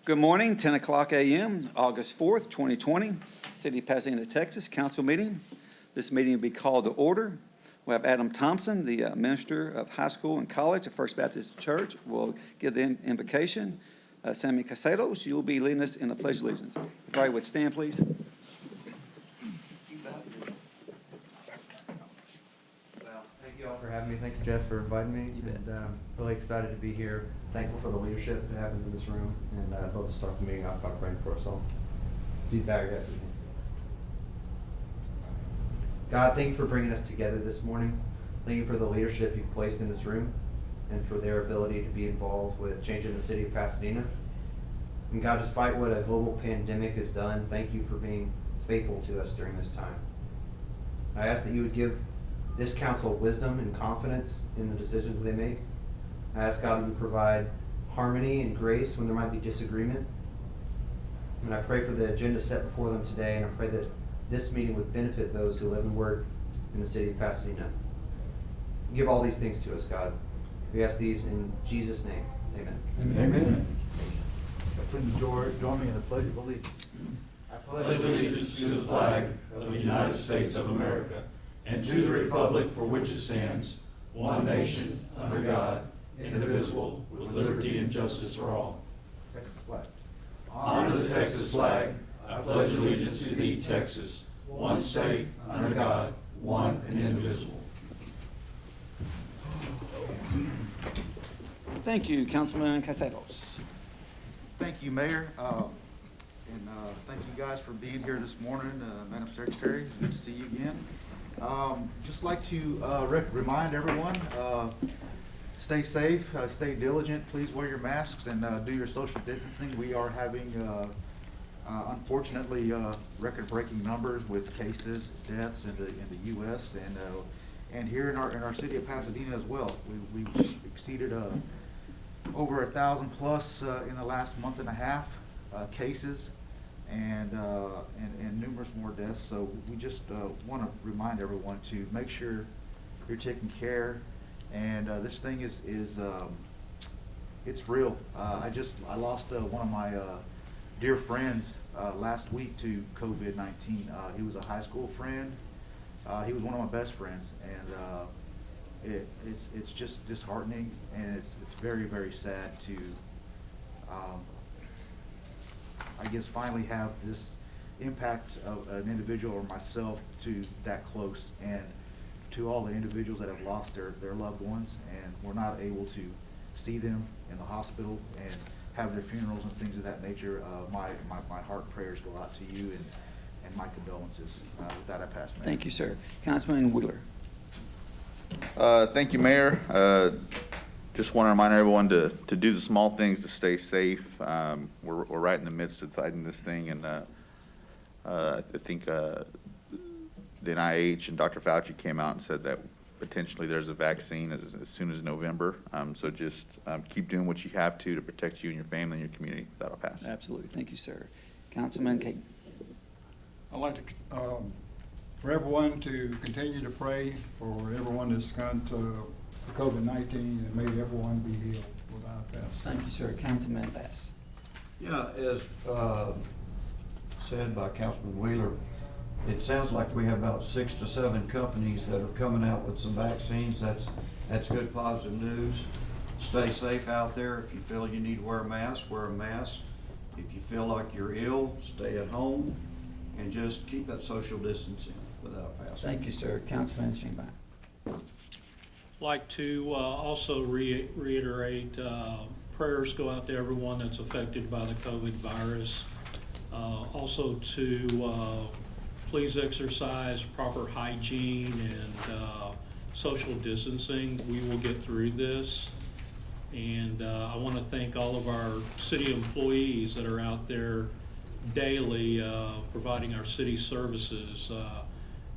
Good morning, 10 o'clock a.m., August 4th, 2020, City of Pasadena, Texas, council meeting. This meeting will be called to order. We have Adam Thompson, the minister of high school and college at First Baptist Church, will give the invocation. Sammy Caseros, you'll be leading us in the Pledge of Allegiance. If everybody would stand, please. Thank you all for having me. Thanks, Jeff, for inviting me. And really excited to be here. Thankful for the leadership that happens in this room. And I'd love to start the meeting off by praying for us all. God, thank you for bringing us together this morning. Thank you for the leadership you've placed in this room and for their ability to be involved with changing the city of Pasadena. And God, despite what a global pandemic has done, thank you for being faithful to us during this time. I ask that you would give this council wisdom and confidence in the decisions they make. I ask God that you provide harmony and grace when there might be disagreement. And I pray for the agenda set before them today, and I pray that this meeting would benefit those who live and work in the city of Pasadena. Give all these things to us, God. We ask these in Jesus' name. Amen. Amen. Please join me in the Pledge of Allegiance. I pledge allegiance to the flag of the United States of America and to the republic for which it stands, one nation, under God, indivisible, with liberty and justice for all. Texas flag. Honor the Texas flag. I pledge allegiance to thee, Texas, one state, under God, one and indivisible. Thank you, Councilman Caseros. Thank you, Mayor. And thank you guys for being here this morning. Madam Secretary, good to see you again. Just like to remind everyone, stay safe, stay diligent, please wear your masks and do your social distancing. We are having, unfortunately, record-breaking numbers with cases, deaths in the U.S. and here in our city of Pasadena as well. We exceeded over 1,000 plus in the last month and a half cases and numerous more deaths. So we just want to remind everyone to make sure you're taking care. And this thing is it's real. I lost one of my dear friends last week to COVID-19. He was a high school friend. He was one of my best friends, and it's just disheartening, and it's very, very sad to I guess finally have this impact of an individual or myself to that close, and to all the individuals that have lost their loved ones and were not able to see them in the hospital and have their funerals and things of that nature. My heart and prayers go out to you, and my condolences. With that, I pass. Mayor. Thank you, sir. Councilman Wheeler. Thank you, Mayor. Just want to remind everyone to do the small things to stay safe. We're right in the midst of fighting this thing, and I think the NIH and Dr. Fauci came out and said that potentially there's a vaccine as soon as November. So just keep doing what you have to protect you and your family and your community. That'll pass. Absolutely. Thank you, sir. Councilman Kate. I'd like to, for everyone to continue to pray for everyone that's gone to COVID-19, and may everyone be healed without pass. Thank you, sir. Councilman Bass. Yeah, as said by Councilman Wheeler, it sounds like we have about 6 to 7 companies that are coming out with some vaccines. That's good, positive news. Stay safe out there. If you feel you need to wear a mask, wear a mask. If you feel like you're ill, stay at home, and just keep that social distancing without passing. Thank you, sir. Councilman Sheinbaum. Like to also reiterate prayers go out to everyone that's affected by the COVID virus. Also to please exercise proper hygiene and social distancing. We will get through this. And I want to thank all of our city employees that are out there daily providing our city services,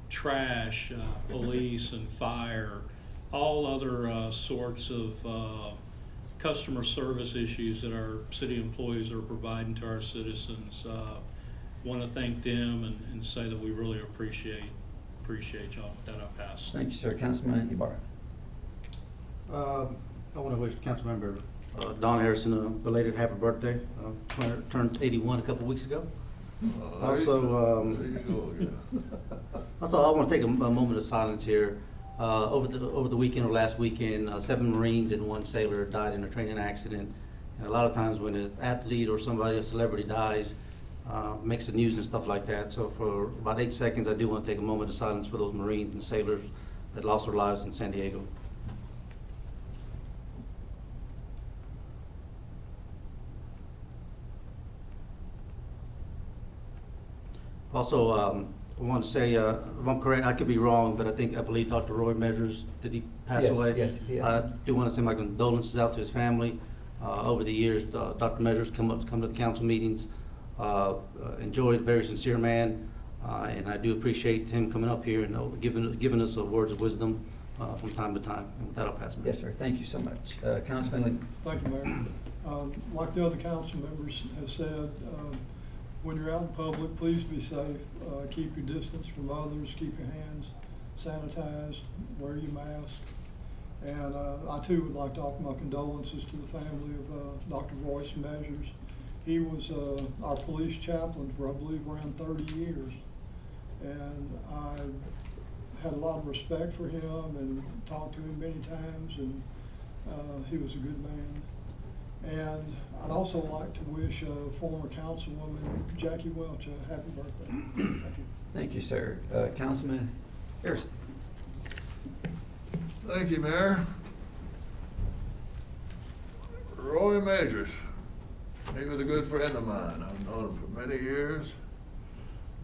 trash, police and fire, all other sorts of customer service issues that our city employees are providing to our citizens. Want to thank them and say that we really appreciate y'all. With that, I pass. Thank you, sir. Councilman Ibarra. I want to wish Councilmember Don Harrison, a belated happy birthday. Turned 81 a couple weeks ago. Also, also, I want to take a moment of silence here. Over the weekend or last weekend, 7 Marines and 1 sailor died in a training accident. And a lot of times when an athlete or somebody, a celebrity dies, makes the news and stuff like that. So for about 8 seconds, I do want to take a moment of silence for those Marines and sailors that lost their lives in San Diego. Also, I want to say, if I'm correct, I could be wrong, but I believe Dr. Roy Measures, did he pass Yes, away? yes, he has. I do want to send my condolences out to his family. Over the years, Dr. Measures come to the council meetings, enjoyed, very sincere man, and I do appreciate him coming up here and giving us words of wisdom from time to time. And with that, I'll pass it. Yes, sir. Thank you so much. Councilman Lee. Thank you, Mayor. Like the other council members have said, when you're out in public, please be safe. Keep your distance from others. Keep your hands sanitized. Wear your mask. And I too would like to offer my condolences to the family of Dr. Royce Measures. He was our police chaplain for, I believe, around 30 years. And I had a lot of respect for him and talked to him many times, and he was a good man. And I'd also like to wish former Councilwoman Jackie Welch a happy birthday. Thank you. Thank you, sir. Councilman Harrison. Thank you, Mayor. Roy Majors, he was a good friend of mine. I've known him for many years,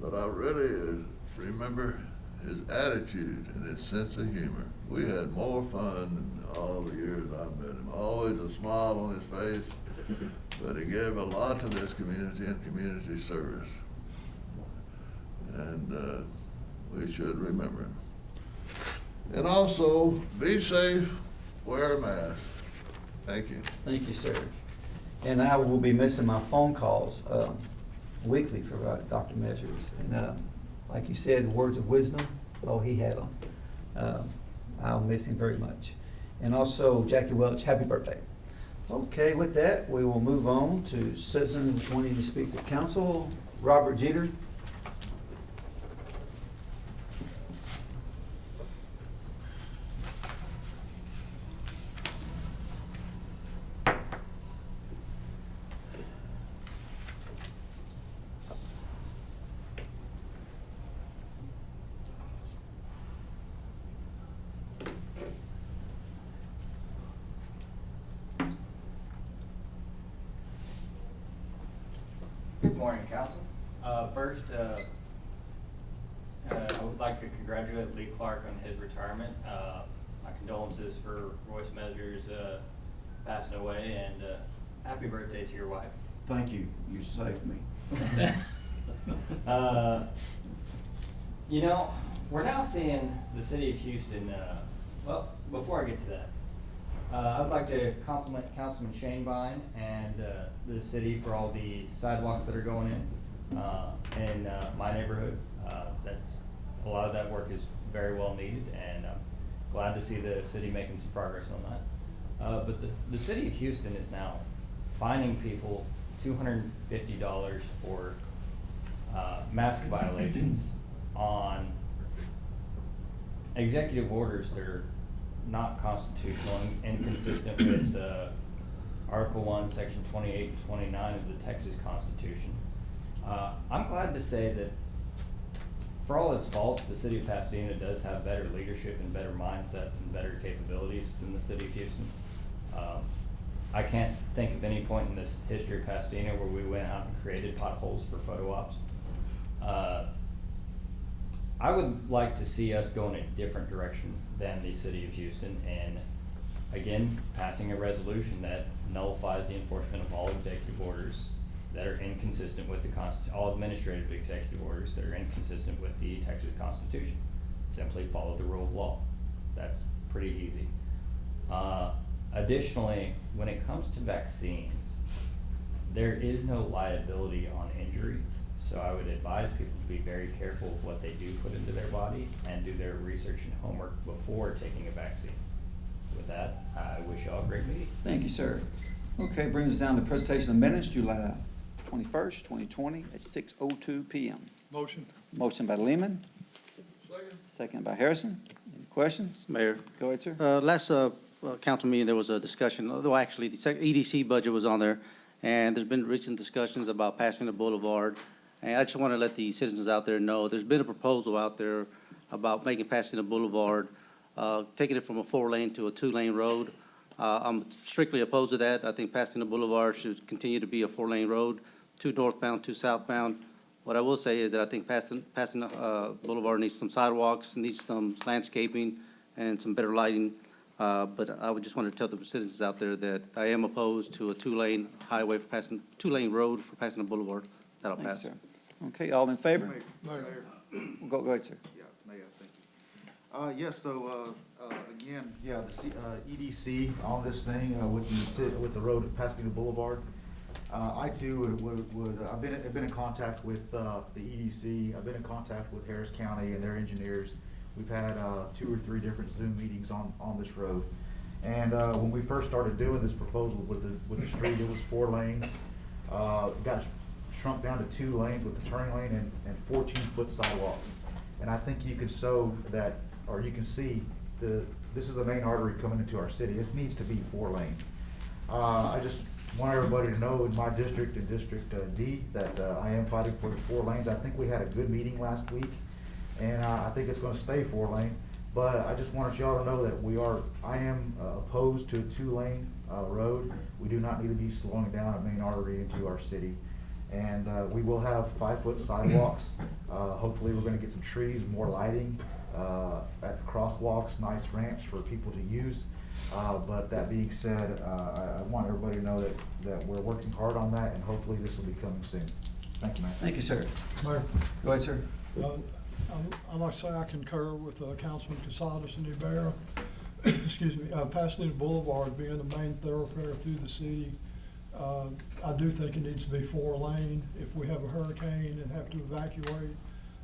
but I really remember his attitude and his sense of humor. We had more fun than all the years I've met him. Always a smile on his face, but he gave a lot to this community and community service. And we should remember him. And also, be safe, wear a mask. Thank you. Thank you, sir. And I will be missing my phone calls weekly for Dr. Measures. And like you said, words of wisdom, oh, he had them. I'll miss him very much. And also, Jackie Welch, happy birthday. Okay, with that, we will move on to citizens wanting to speak to council. Robert Jeter. Good morning, council. First, I would like to congratulate Lee Clark on his retirement. My condolences for Royce Measures passing away, and happy birthday to your wife. Thank you. You saved me. You know, we're now seeing the city of Houston, well, before I get to that, I'd like to compliment Councilman Shane Vine and the city for all the sidewalks that are going in my neighborhood. A lot of that work is very well needed, and I'm glad to see the city making some progress on that. But the city of Houston is now fining people $250 for mask violations on executive orders that are not constitutional and inconsistent with Article 1, Section 28 and 29 of the Texas Constitution. I'm glad to say that for all its faults, the city of Pasadena does have better leadership and better mindsets and better capabilities than the city of Houston. I can't think of any point in this history of Pasadena where we went out and created potholes for photo ops. I would like to see us go in a different direction than the city of Houston, and again, passing a resolution that nullifies the enforcement of all executive orders that are inconsistent with all administrative executive orders that are inconsistent with the Texas Constitution. Simply follow the rule of law. That's pretty easy. Additionally, when it comes to vaccines, there is no liability on injuries. So I would advise people to be very careful of what they do put into their body and do their research and homework before taking a vaccine. With that, I wish you all a great meeting. Thank you, sir. Okay, brings us down to the presentation of minutes, July 21st, 2020, at 6:02 PM. Motion. Motion by Lehman, second by Harrison. Any questions? Mayor, Go ahead, sir. last council meeting, there was a discussion, although actually the EDC budget was on there, and there's been recent discussions about Pasadena Boulevard. And I just want to let the citizens out there know, there's been a proposal out there about making Pasadena Boulevard, taking it from a 4-lane to a 2-lane road. I'm strictly opposed to that. I think Pasadena Boulevard should continue to be a 4-lane road, 2 northbound, 2 southbound. What I will say is that I think Pasadena Boulevard needs some sidewalks, needs some landscaping, and some better lighting. But I would just want to tell the citizens out there that I am opposed to a 2-lane highway for Pasadena, 2-lane road for Pasadena Boulevard. That'll Thank you, pass. sir. Okay, all in favor? Mayor. Go ahead, sir. Yeah, Mayor, thank you. Yes, so, again, yeah, the EDC on this thing, with the road at Pasadena Boulevard. I too would, I've been in contact with, the EDC, I've been in contact with Harris County and their engineers. We've had, 2 or 3 different Zoom meetings on this road. And, when we first started doing this proposal with the street, it was 4 lanes. Got shrunk down to 2 lanes with the turning lane and 14-foot sidewalks. And I think you can show that, or you can see this is a main artery coming into our city. This needs to be 4 lane. I just want everybody to know in my district, in District D, that I am fighting for the 4 lanes. I think we had a good meeting last week, and I think it's gonna stay 4 lane. But I just wanted y'all to know that I am opposed to a 2-lane road. We do not need to be slowing down a main artery into our city. And we will have 5-foot sidewalks. Hopefully, we're gonna get some trees, more lighting at the crosswalks, nice ramps for people to use. But that being said, I want everybody to know that we're working hard on that, and hopefully this will be coming soon. Thank you, Mayor. Thank you, sir. Mayor, Go ahead, sir. I'd like to say I concur with Councilman Casadas and Ibarra. Excuse me, Pasadena Boulevard being the main thoroughfare through the city. I do think it needs to be 4 lane. If we have a hurricane and have to evacuate,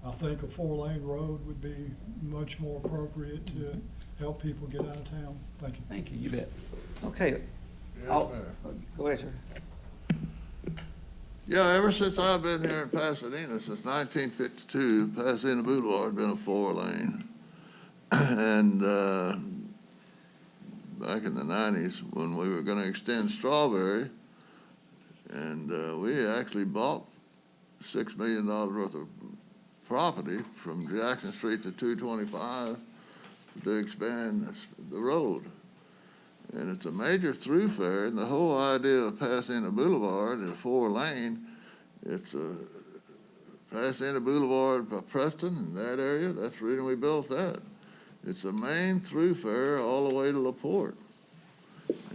I think a 4-lane road would be much more appropriate to help people get out of town. Thank you. Thank you, you bet. Okay. Yes, I'll- Mayor. Go ahead, sir. Yeah, ever since I've been here in Pasadena, since 1952, Pasadena Boulevard been a 4-lane. And back in the 90s, when we were gonna extend Strawberry, and we actually bought $6 million worth of property from Jackson Street to 225 to expand the road. And it's a major thoroughfare, and the whole idea of Pasadena Boulevard is 4-lane. It's a Pasadena Boulevard by Preston and that area. That's the reason we built that. It's a main thoroughfare all the way to LaPorte.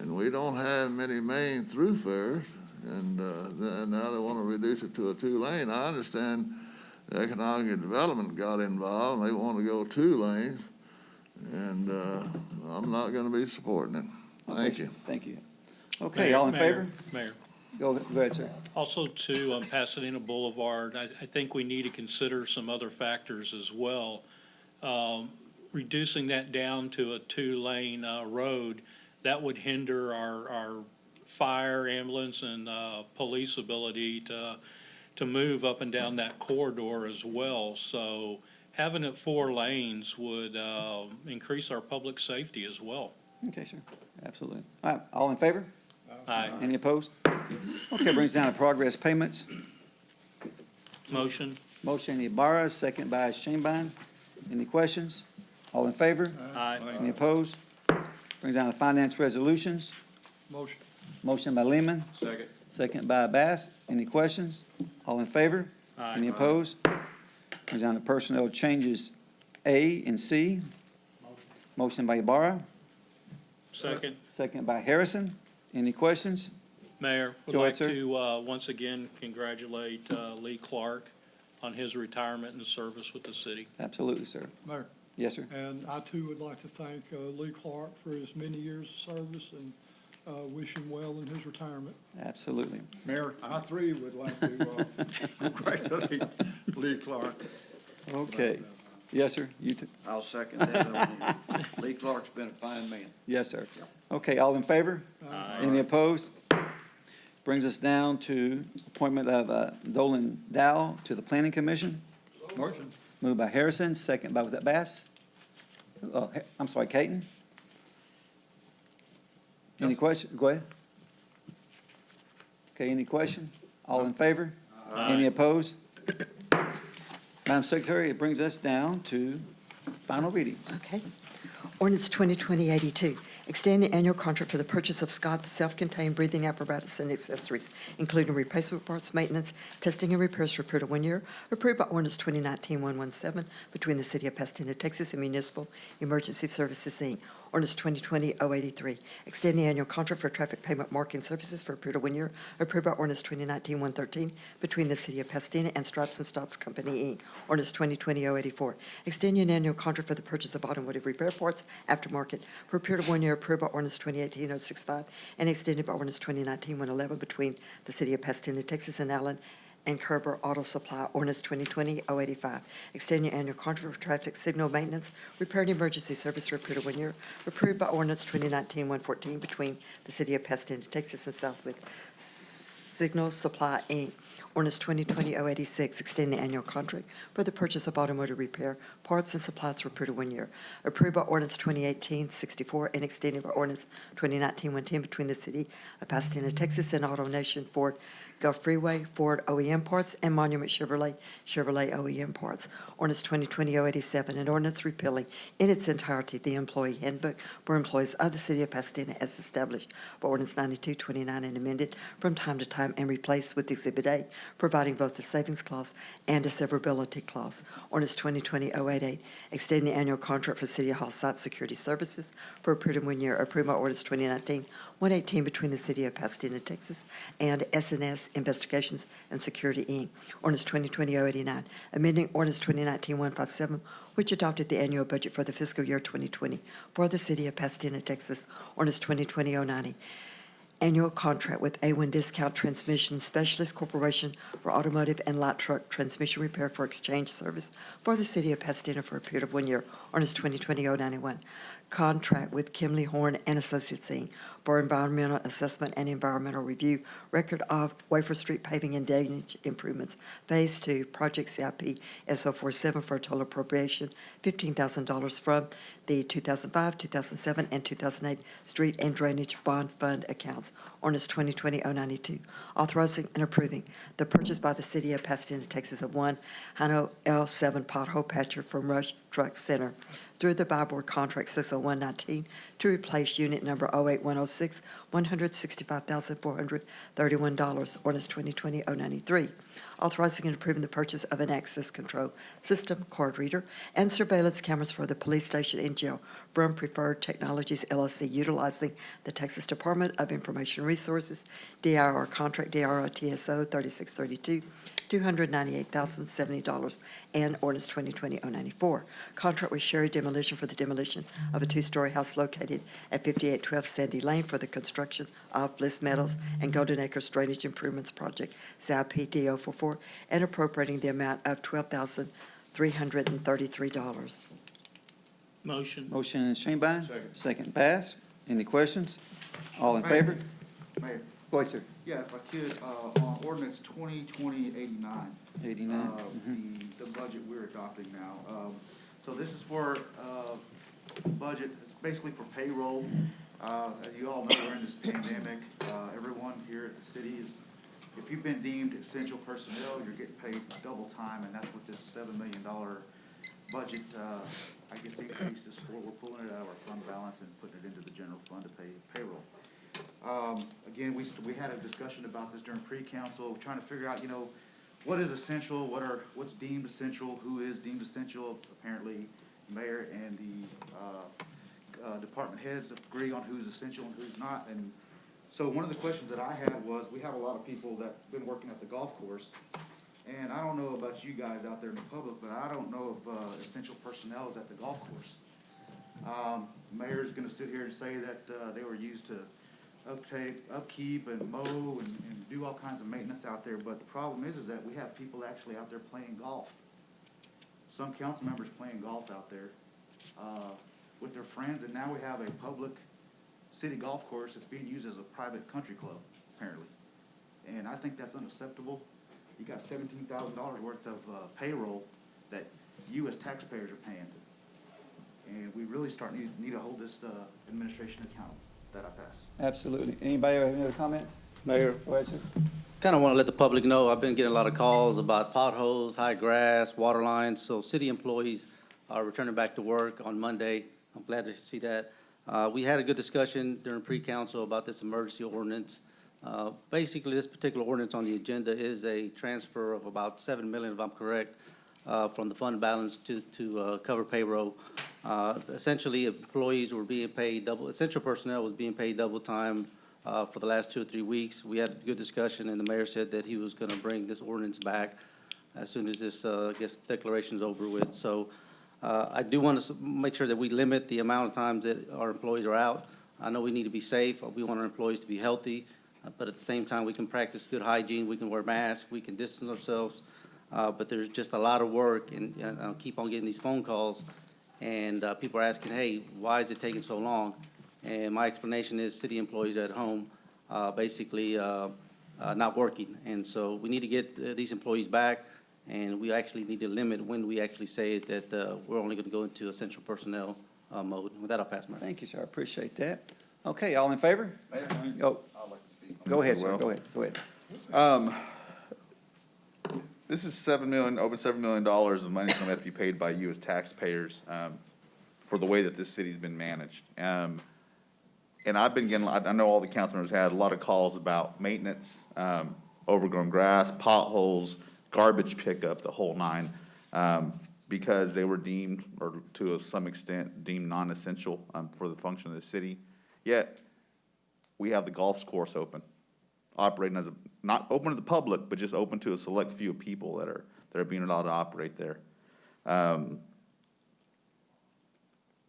And we don't have many main thoroughfares, and now they want to reduce it to a 2-lane. I understand the economic development got involved, and they want to go 2 lanes, and I'm not going to be supporting it. Thank you. Thank you. Okay, all in favor? Mayor. Go ahead, sir. Also too, on Pasadena Boulevard, I think we need to consider some other factors as well. Reducing that down to a 2-lane road, that would hinder our fire, ambulance, and police ability to move up and down that corridor as well. So having it 4 lanes would increase our public safety as well. Okay, sir. Absolutely. All right, all in favor? Aye. Any opposed? Okay, brings down to progress payments. Motion? Motion Ibarra, second by Shanebine. Any questions? All in favor? Aye. Any opposed? Brings down to finance resolutions. Motion. Motion by Lehman, Second. second by Bass. Any questions? All in favor? Aye. Any opposed? Brings down to personnel changes A and C. Motion by Ibarra, Second. second by Harrison. Any questions? Mayor, would Go ahead, like sir. to once again congratulate Lee Clark on his retirement and service with the city. Absolutely, sir. Mayor, Yes, sir. and I too would like to thank Lee Clark for his many years of service and wish him well in his retirement. Absolutely. Mayor, I too would like to congratulate Lee Clark. Okay. Yes, sir. You too. I'll second that. Lee Clark's been a fine man. Yes, sir. Okay, all in favor? Aye. Any opposed? Brings us down to appointment of Dolan Dow to the Planning Commission. Motion. Moved by Harrison, second by, was that Bass? I'm sorry, Caton? Any Yes. question? Go ahead. Okay, any question? All in favor? Any opposed? Madam Secretary, it brings us down to final readings. Okay. Ordinance 2020-82, extend the annual contract for the purchase of Scott's self-contained breathing apparatus and accessories, including replacement parts, maintenance, testing, and repairs for a period of 1 year, approved by ordinance 2019-117 between the City of Pasadena, Texas, and Municipal Emergency Services, Inc. Ordinance 2020-083, extend the annual contract for traffic payment marking services for a period of 1 year, approved by ordinance 2019-113 between the City of Pasadena and Stripes and Stops Company, Inc. Ordinance 2020-084, extend an annual contract for the purchase of automotive repair parts aftermarket for a period of 1 year, approved by ordinance 2018-065 and extended by ordinance 2019-111 between the City of Pasadena, Texas, and Allen and Kerber Auto Supply. Ordinance 2020-085, extend your annual contract for traffic signal maintenance, repair, and emergency service for a period of 1 year, approved by ordinance 2019-114 between the City of Pasadena, Texas, and Southwick Signal Supply, Inc. Ordinance 2020-086, extend the annual contract for the purchase of automotive repair parts and supplies for a period of 1 year, approved by ordinance 2018-64 and extended by ordinance 2019-110 between the City of Pasadena, Texas, and Auto Nation Ford Gulf Freeway, Ford OEM Parts, and Monument Chevrolet OEM Parts. Ordinance 2020-087, an ordinance repealing in its entirety the employee handbook for employees of the City of Pasadena as established by ordinance 92-29 and amended from time to time and replaced with Exhibit A, providing both a savings clause and a severability clause. Ordinance 2020-088, extending the annual contract for City Hall Site Security Services for a period of 1 year, approved by ordinance 2019-118 between the City of Pasadena, Texas, and S&S Investigations and Security, Inc. Ordinance 2020-089, amending ordinance 2019-157, which adopted the annual budget for the fiscal year 2020 for the City of Pasadena, Texas. Ordinance 2020-090, annual contract with A1 Discount Transmission Specialist Corporation for automotive and light truck transmission repair for exchange service for the City of Pasadena for a period of 1 year. Ordinance 2020-091, contract with Kimley Horn and Associates, Inc. for environmental assessment and environmental review, record of Wafer Street paving and drainage improvements, Phase 2, Project CIP S047 for a total appropriation $15,000 from the 2005, 2007, and 2008 Street and Drainage Bond Fund accounts. Ordinance 2020-092, authorizing and approving the purchase by the City of Pasadena, Texas of one Hino L7 pothole patcher from Rush Truck Center through the buy board contract 60119 to replace unit number 08106, $165,431. Ordinance 2020-093, authorizing and approving the purchase of an access control system, card reader, and surveillance cameras for the police station and jail from Preferred Technologies LLC, utilizing the Texas Department of Information Resources, DIR contract, DIR TSO 3632, $298,070, and ordinance 2020-094, contract with Sherry Demolition for the demolition of a two-story house located at 5812 Sandy Lane for the construction of Bliss Metals and Golden Acres Drainage Improvements Project, CIP D044, and appropriating the amount of $12,333. Motion. Motion Shanebine. Second Bass. Any questions? All in favor? Mayor, Go ahead, sir. yeah, if I could, on ordinance 2020-89. 89. The budget we're adopting now. So this is for, budget, it's basically for payroll. As you all know, we're in this pandemic. Everyone here at the city is, if you've been deemed essential personnel, you're getting paid double time, and that's what this $7 million budget, I guess, increase is for. We're pulling it out of our fund balance and putting it into the general fund to pay payroll. Again, we had a discussion about this during pre-council, trying to figure out, what is essential, what's deemed essential, who is deemed essential. Apparently, mayor and the department heads agree on who's essential and who's not. And so one of the questions that I had was, we have a lot of people that have been working at the golf course, and I don't know about you guys out there in the public, but I don't know if essential personnel is at the golf course. Mayor's gonna sit here and say that they were used to upkeep and mow and do all kinds of maintenance out there, but the problem is that we have people actually out there playing golf. Some council members playing golf out there with their friends, and now we have a public city golf course that's being used as a private country club, apparently. And I think that's unacceptable. You got $17,000 worth of payroll that you as taxpayers are paying. And we really need to hold this administration accountable. That I pass. Absolutely. Anybody have any other comments? Mayor, Go ahead, sir. kind of want to let the public know, I've been getting a lot of calls about potholes, high grass, water lines, so city employees are returning back to work on Monday. I'm glad to see that. We had a good discussion during pre-council about this emergency ordinance. Basically, this particular ordinance on the agenda is a transfer of about $7 million, if I'm correct, from the fund balance to cover payroll. Essentially, employees were being paid double, essential personnel was being paid double time for the last 2 or 3 weeks. We had a good discussion, and the mayor said that he was going to bring this ordinance back as soon as this, I guess, declaration is over with. So I do want to make sure that we limit the amount of times that our employees are out. I know we need to be safe. We want our employees to be healthy, but at the same time, we can practice good hygiene. We can wear masks. We can distance ourselves. But there's just a lot of work, and I'll keep on getting these phone calls, and people are asking, hey, why is it taking so long? And my explanation is city employees at home basically not working. And so we need to get these employees back, and we actually need to limit when we actually say that we're only going to go into essential personnel mode. With that, I'll pass my. Thank you, sir. I appreciate that. Okay, all in favor? Mayor, Go. I'd like to speak. Go ahead, sir. Well, Go ahead. Go ahead. This is over $7 million of money that's going to have to be paid by you as taxpayers for the way that this city's been managed. And I've been getting, I know all the council members had a lot of calls about maintenance, overgrown grass, potholes, garbage pickup, the whole nine, because they were deemed, or to some extent, deemed non-essential for the function of the city. Yet, we have the golf course open, operating as a, not open to the public, but just open to a select few of people that are being allowed to operate there. Not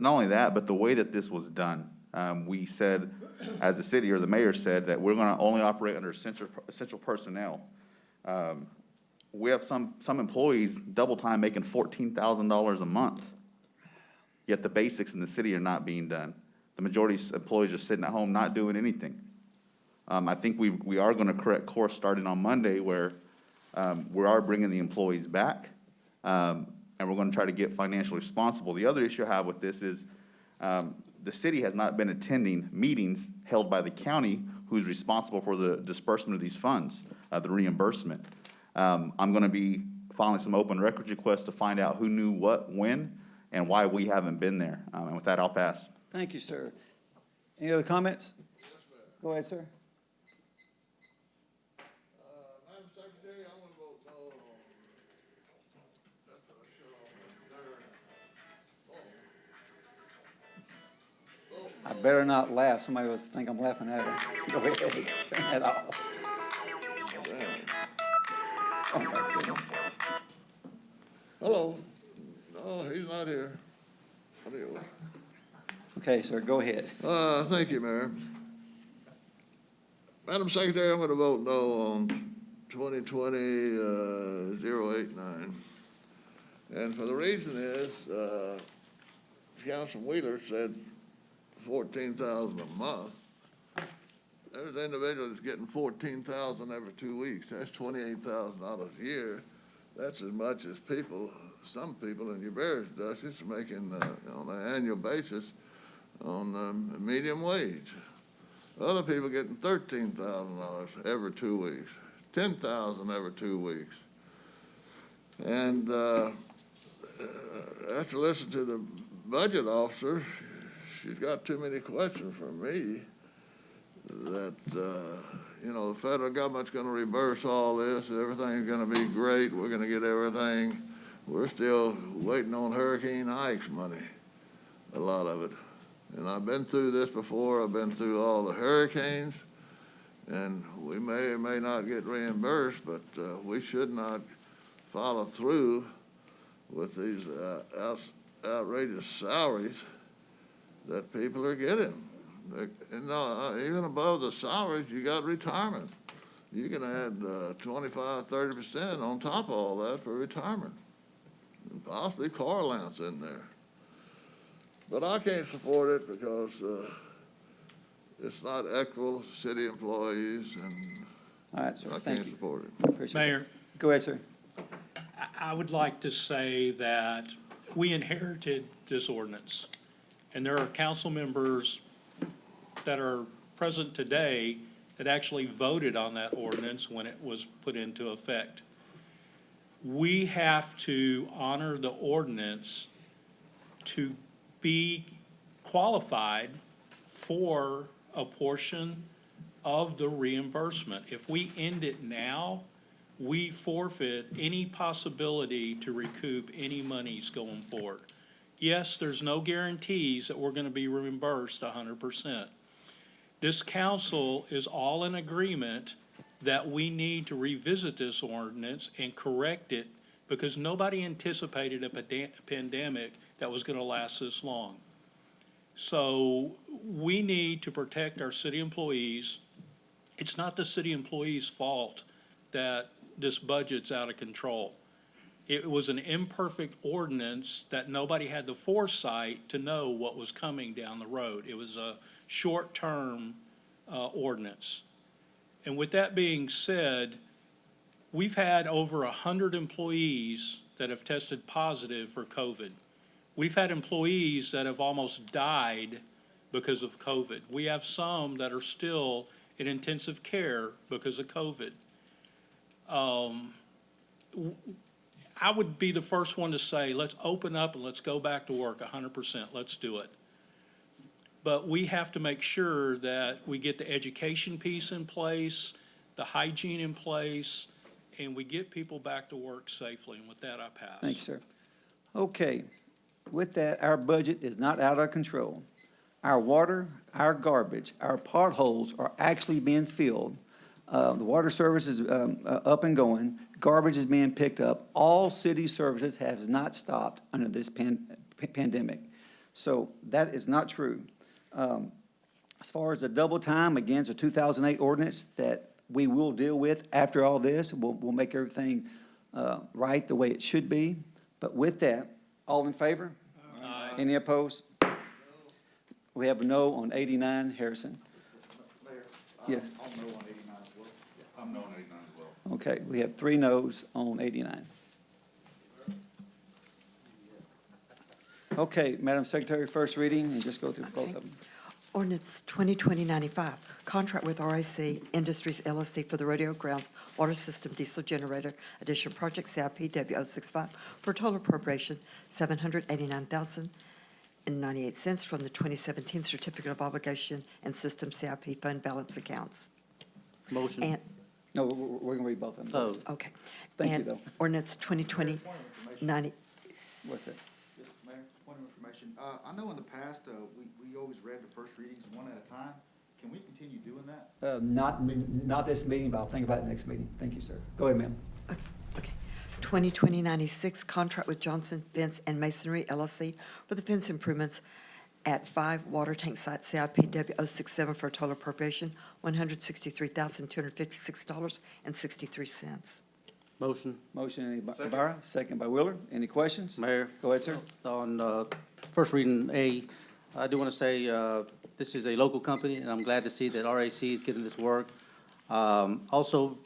only that, but the way that this was done, we said, as the city, or the mayor said, that we're gonna only operate under essential personnel. We have some employees double time making $14,000 a month, yet the basics in the city are not being done. The majority of employees are sitting at home not doing anything. I think we are going to correct course starting on Monday, where we are bringing the employees back, and we're going to try to get financially responsible. The other issue I have with this is the city has not been attending meetings held by the county, who's responsible for the disbursement of these funds, the reimbursement. I'm going to be filing some open records requests to find out who knew what, when, and why we haven't been there. And with that, I'll pass. Thank you, sir. Any other comments? Yes, ma'am. Go ahead, sir. Madam Secretary, I'm gonna vote no on, that's what I show on the third. I better not laugh. Somebody will think I'm laughing at her. Go ahead. Turn that off. Oh, my goodness. Hello. No, he's not here. Anyway. Okay, sir, go ahead. Thank you, Mayor. Madam Secretary, I'm gonna vote no on 2020-089. And for the reason is, Councilman Wheeler said 14,000 a month. There's individuals getting 14,000 every 2 weeks. That's $28,000 a year. That's as much as some people in your various districts are making on an annual basis on medium wage. Other people getting $13,000 every 2 weeks, $10,000 every 2 weeks. And after listening to the budget officer, she's got too many questions for me that, you know, the federal government's gonna reverse all this, everything's gonna be great, we're gonna get everything. We're still waiting on Hurricane Ike's money, a lot of it. And I've been through this before. I've been through all the hurricanes, and we may or may not get reimbursed, but we should not follow through with these outrageous salaries that people are getting. And even above the salaries, you got retirement. You can add 25, 30% on top of all that for retirement, and possibly car allowance in there. But I can't support it because it's not equitable to city employees, and All right, sir, I thank can't you. support it. Appreciate it. Mayor, Go ahead, sir. I would like to say that we inherited this ordinance, and there are council members that are present today that actually voted on that ordinance when it was put into effect. We have to honor the ordinance to be qualified for a portion of the reimbursement. If we end it now, we forfeit any possibility to recoup any monies going forward. Yes, there's no guarantees that we're gonna be reimbursed 100%. This council is all in agreement that we need to revisit this ordinance and correct it because nobody anticipated a pandemic that was gonna last this long. So we need to protect our city employees. It's not the city employees' fault that this budget's out of control. It was an imperfect ordinance that nobody had the foresight to know what was coming down the road. It was a short-term ordinance. And with that being said, we've had over 100 employees that have tested positive for COVID. We've had employees that have almost died because of COVID. We have some that are still in intensive care because of COVID. I would be the first one to say, let's open up and let's go back to work 100%. Let's do it. But we have to make sure that we get the education piece in place, the hygiene in place, and we get people back to work safely. And with that, I pass. Thank you, sir. Okay, with that, our budget is not out of control. Our water, our garbage, our potholes are actually being filled. The water service is up and going. Garbage is being picked up. All city services have not stopped under this pandemic. So that is not true. As far as the double time, again, it's a 2008 ordinance that we will deal with after all this. We'll make everything right the way it should be. But with that, all in favor? Aye. Any opposed? We have a no on 89, Harrison. Mayor, Yeah. I'm no on 89 as well. I'm no on 89 as well. Okay, we have 3 noes on 89. Okay, Madam Secretary, first reading, and just go through both of them. Ordinance 2020-95, contract with RAC Industries LLC for the Rodeo Grounds Water System Diesel Generator Addition Project CIP W065 for a total appropriation $789,098 from the 2017 Certificate of Obligation and System CIP Fund Balance Accounts. Motion. And, No, we're going to read both of them. Oh. okay. Thank you, And though. ordinance 2020-90. What's that? Yes, Mayor, point of information. I know in the past, we always read the first readings one at a time. Can we continue doing that? Not this meeting, but I'll think about it next meeting. Thank you, sir. Go ahead, ma'am. Okay. 2020-96, contract with Johnson Fence and Masonry LLC for the fence improvements at 5 water tank sites, CIP W067 for a total appropriation $163,256.63. Motion. Motion by Barra, second by Wheeler. Any questions? Mayor, Go ahead, sir. on first reading A, I do want to say this is a local company, and I'm glad to see that RAC is getting this work. Also,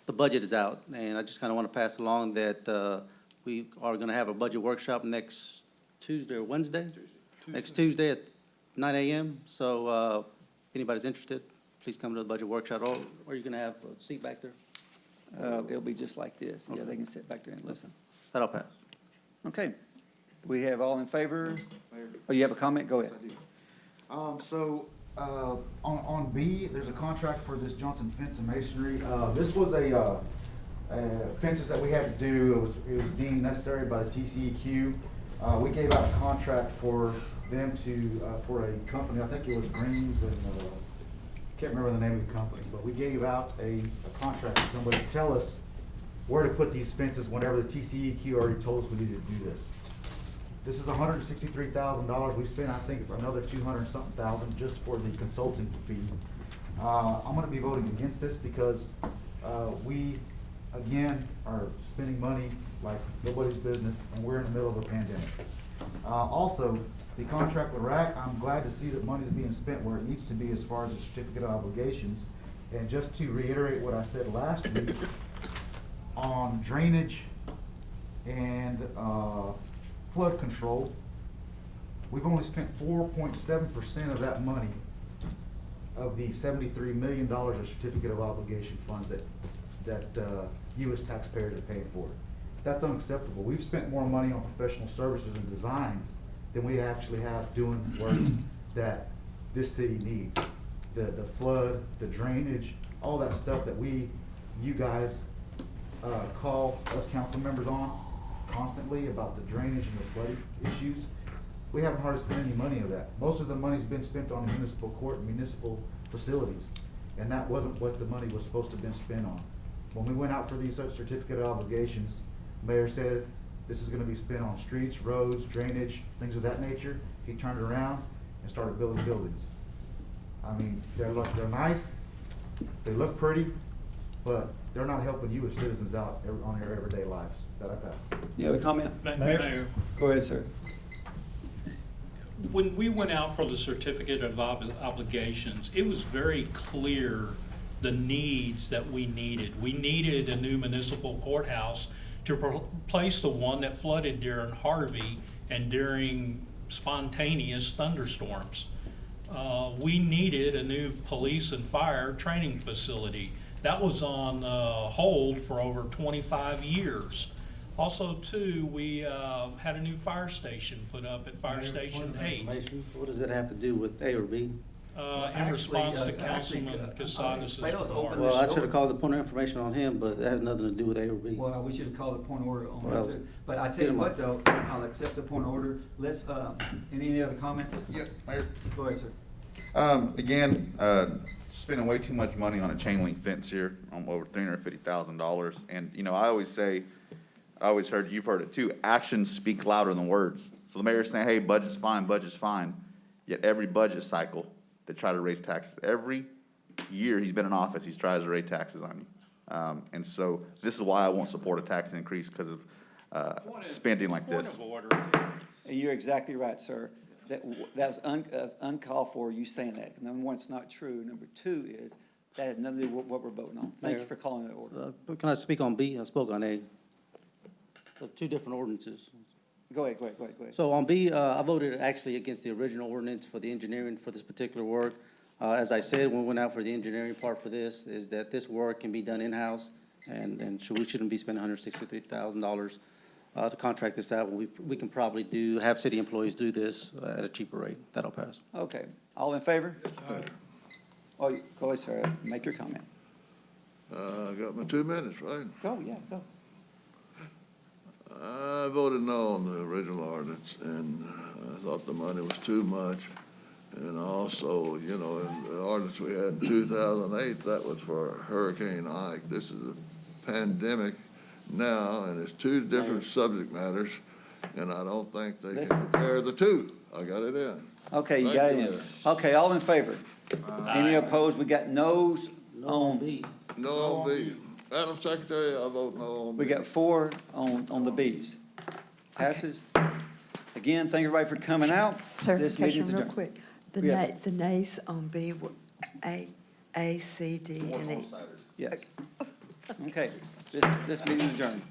the budget is out, and I just kind of want to pass along that we are going to have a budget workshop next Tuesday or Wednesday? Next Tuesday at 9 a.m. So if anybody's interested, please come to the budget workshop, or are you going to have a seat back there? It'll be just like this. Yeah, they can sit back there and listen. That'll pass. Okay. We have all in favor? Mayor? Oh, you have a comment? Go Yes, ahead. I do. On B, there's a contract for this Johnson Fence and Masonry. This was a fences that we had to do. It was deemed necessary by the TCEQ. We gave out a contract for them for a company, I think it was Greens and, can't remember the name of the company, but we gave out a contract to somebody to tell us where to put these fences whenever the TCEQ already told us we needed to do this. This is $163,000. We spent, I think, another 200-something thousand just for the consulting fee. I'm gonna be voting against this because, we, again, are spending money like nobody's business, and we're in the middle of a pandemic. Also, the contract with RAC, I'm glad to see that money's being spent where it needs to be as far as the certificate of obligations. And just to reiterate what I said last week, on drainage and flood control, we've only spent 4.7% of that money, of the $73 million of certificate of obligation funds that U.S. taxpayers are paying for. That's unacceptable. We've spent more money on professional services and designs than we actually have doing work that this city needs. The flood, the drainage, all that stuff that you guys call us council members on constantly about the drainage and the flooding issues. We haven't hardly spent any money of that. Most of the money's been spent on municipal court and municipal facilities, and that wasn't what the money was supposed to have been spent on. When we went out for these such certificate of obligations, mayor said this is gonna be spent on streets, roads, drainage, things of that nature. He turned around and started building buildings. I mean, they're nice, they look pretty, but they're not helping you as citizens out on your everyday lives. That I pass. Any other comment? Mayor, Go ahead, sir. when we went out for the certificate of obligations, it was very clear the needs that we needed. We needed a new municipal courthouse to replace the one that flooded during Harvey and during spontaneous thunderstorms. We needed a new police and fire training facility. That was on hold for over 25 years. Also, too, we had a new fire station put up at Fire Station 8. What does that have to do with A or B? In response to Councilman Casadas' Plato's opened remarks. Well, I should have called the point of information on him, but that has nothing to do with A or B. Well, we should have called a point of order on Well, that too. But I tell you what though, I'll accept the point of order. Let's, any other comments? Yeah, Mayor. Go ahead, sir. Again, spending way too much money on a chain link fence here, over $350,000. And, you know, I always heard, you've heard it too, actions speak louder than words. So the mayor's saying, hey, budget's fine. Yet every budget cycle, they try to raise taxes. Every year he's been in office, he's tried to raise taxes on you. And so this is why I won't support a tax increase, because of spending like this. Point of order. And you're exactly right, sir. That was uncalled for, you saying that. Number one, it's not true. Number two is, that had nothing to do with what we're voting on. Thank you Mayor. for calling that order. Can I speak on B? I spoke on A. Two different ordinances. Go ahead. So on B, I voted actually against the original ordinance for the engineering for this particular work. As I said, when we went out for the engineering part for this, is that this work can be done in-house, and we shouldn't be spending $163,000 to contract this out. We can probably have city employees do this at a cheaper rate. That'll pass. Okay. All in favor? Oh, go ahead, sir. Make your comment. I got my 2 minutes, right? Go. I voted no on the original ordinance, and I thought the money was too much. And also, you know, in the ordinance we had in 2008, that was for Hurricane Ike. This is a pandemic now, and it's two different subject matters, and I don't think they can compare the two. I got it in. Okay, you Thank got you, it in. Mayor. Okay, all in favor? Any opposed? We got noes No on on, B. No on B. Madam Secretary, I vote no on B. we got 4 on the Bs. Passes. Again, thank everybody for coming out. This meeting's Clarification real adjourned. quick. Yes. The nays on B were A, C, D, and E. Yes. Okay, this meeting is adjourned.